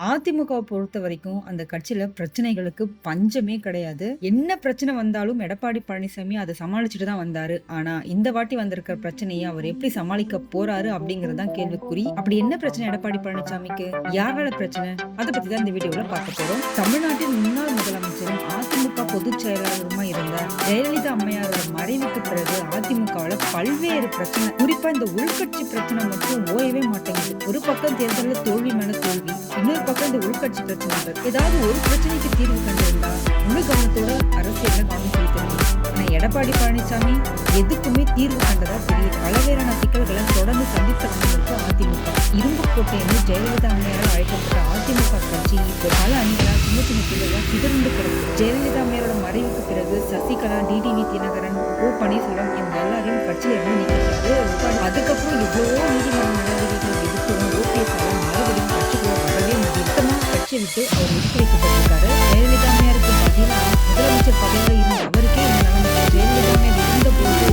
அதிமுகவ பொறுத்தவரைக்கும், அந்த கட்சியில பிரச்சனைகளுக்கு பஞ்சமே கிடையாது. என்ன பிரச்சனை வந்தாலும் எடப்பாடி பழனிசாமி அத சமாளிச்சுட்டு தான் வந்தாரு. ஆனா, இந்த வாட்டி வந்திருக்கிற பிரச்சனைய அவர் எப்படி சமாளிக்க போறாரு அப்படிங்கிறது தான் கேள்விக்குறி. அப்படி என்ன பிரச்சனை எடப்பாடி பழனிசாமிக்கு? யாரால பிரச்சனை? அத பத்தி தான் இந்த வீடியோல பார்க்க போறோம். தமிழ்நாட்டின் முன்னாள் முதலமைச்சரும் அதிமுக பொதுச் செயலாளருமா இருந்த ஜெயலலிதா அம்மையாரோட மறைவுக்கு பிறகு அதிமுகவுல பல்வேறு பிரச்சனை, குறிப்பா இந்த உள்கட்சி பிரச்சனை மட்டும் ஓயவே மாட்டேங்குது. ஒரு பக்கம் தேர்தலில் தோல்வி மேல தோல்வி, இன்னொரு பக்கம் இந்த உள்கட்சி பிரச்சனைகள். ஏதாவது ஒரு பிரச்சனைக்கு தீர்வு கண்டிருந்தா முழு கவனத்தோட அரசியல கவனம் செலுத்தணும். ஆனா எடப்பாடி பழனிசாமி எதுக்குமே தீர்வு கண்டதா தெரியல. பலவேறான சிக்கல்களை தொடர்ந்து சந்தித்து வந்திருக்கு அதிமுக. இரும்பு கோட்டைன்னு ஜெயலலிதா அம்மையாரால் அழைக்கப்பட்ட அதிமுக கட்சி இப்போ பல அணிகளா சின்ன சின்ன பிள்ளைகளா சிதறந்து கிடக்கு. ஜெயலலிதா அம்மையாரோட மறைவுக்கு பிறகு சசிகலா, டிடிவி தினகரன், ஓ பன்னீர்செல்வம் இவங்க எல்லாரையும் கட்சியில இருந்து நீக்கிட்டாரு. அதுக்கப்புறம் எவ்வளவோ நீதிமன்ற நடவடிக்கைகள் எடுத்தும் ஓபிஎஸ் மறுபடியும் கட்சிக்குள்ள வரவே முடியுமா கட்சியை விட்டு அவர் விட்டு வைக்கப்பட்டிருக்காரு. ஜெயலலிதா அம்மையாருக்கு பதிலாக முதலமைச்சர் பதவியில் இருந்த அவருக்கே இந்த நிலைமை. ஜெயலலிதா அம்மையார் இருந்த போது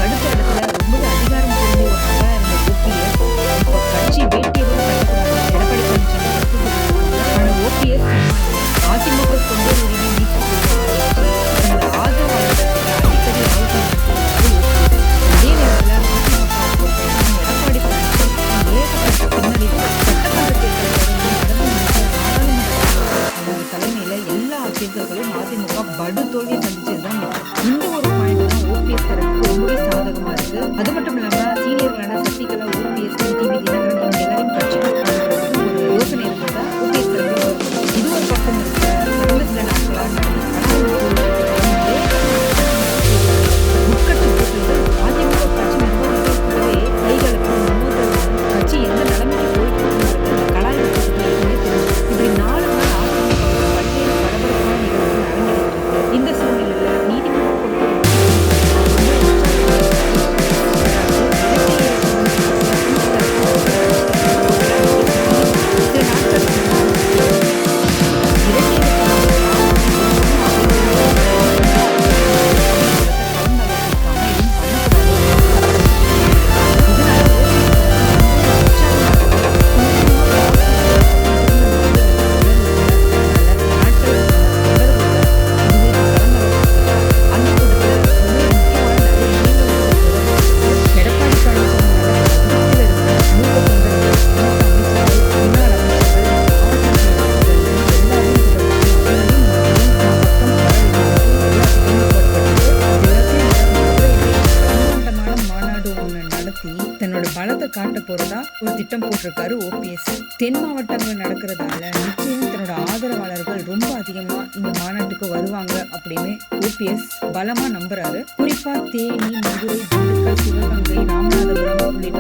அடுத்த இடத்துல ரொம்ப அதிகாரம் பொருந்திய ஒரு நபரா இருந்த ஓபிஎஸ் இப்போ கட்சி வேட்டியோட எடப்பாடி பழனிசாமி. ஆனா ஓபிஎஸ் அதிமுக தொண்டர் உரிமை நீக்க ஆதரவாளர்கள் அடிக்கடி அதே நேரத்தில் அதிமுக எடப்பாடி பழனிசாமி ஏகப்பட்ட பின்னடைவு சட்டமன்ற தேர்தல் தலைமையில எல்லா தேர்தல்களும் அதிமுக படு தோல்வியை சந்திச்சதுதான். இந்த ஒரு பாயிண்ட் தான் ஓபிஎஸ் தரப்பு ரொம்பவே சாதகமா இருக்கு. அது மட்டும் இல்லாம சீனியர்களான சசிகலா, ஓபிஎஸ், டிவி தினகரன் இவங்க எல்லாரையும் கட்சியில் ஒரு யோசனை இருந்ததா ஓபிஎஸ் தரப்பு. இது ஒரு பக்கம் இருக்கு. கடந்த சில நாட்களா உட்கட்சி போட்டிகள் அதிமுக கட்சி நிர்வாகிகள் கூடவே கைகளுக்கு மோதல், கட்சி எந்த நிலைமைக்கு போயிட்டு இருக்கிறது கலாய்ப்பு இப்படி 4 நாள் அதிமுக பல்வேறு பரபரப்பான நிகழ்வுகள் நடந்துகிட்டு இருக்கு. இந்த சூழ்நிலையில நீதிமன்றம் தன்னோட பலத்தை காட்ட போறதா ஒரு திட்டம் போட்டிருக்காரு ஓபிஎஸ். தென் மாவட்டங்கள் நடக்கிறதால நிச்சயம் தன்னோட ஆதரவாளர்கள் ரொம்ப அதிகமா இந்த மாநாட்டுக்கு வருவாங்க அப்படின்னு ஓபிஎஸ் பலமா நம்புறாரு. குறிப்பா தேனி, மதுரை, திண்டுக்கல், சிவகங்கை, ராமநாதபுரம் உள்ளிட்ட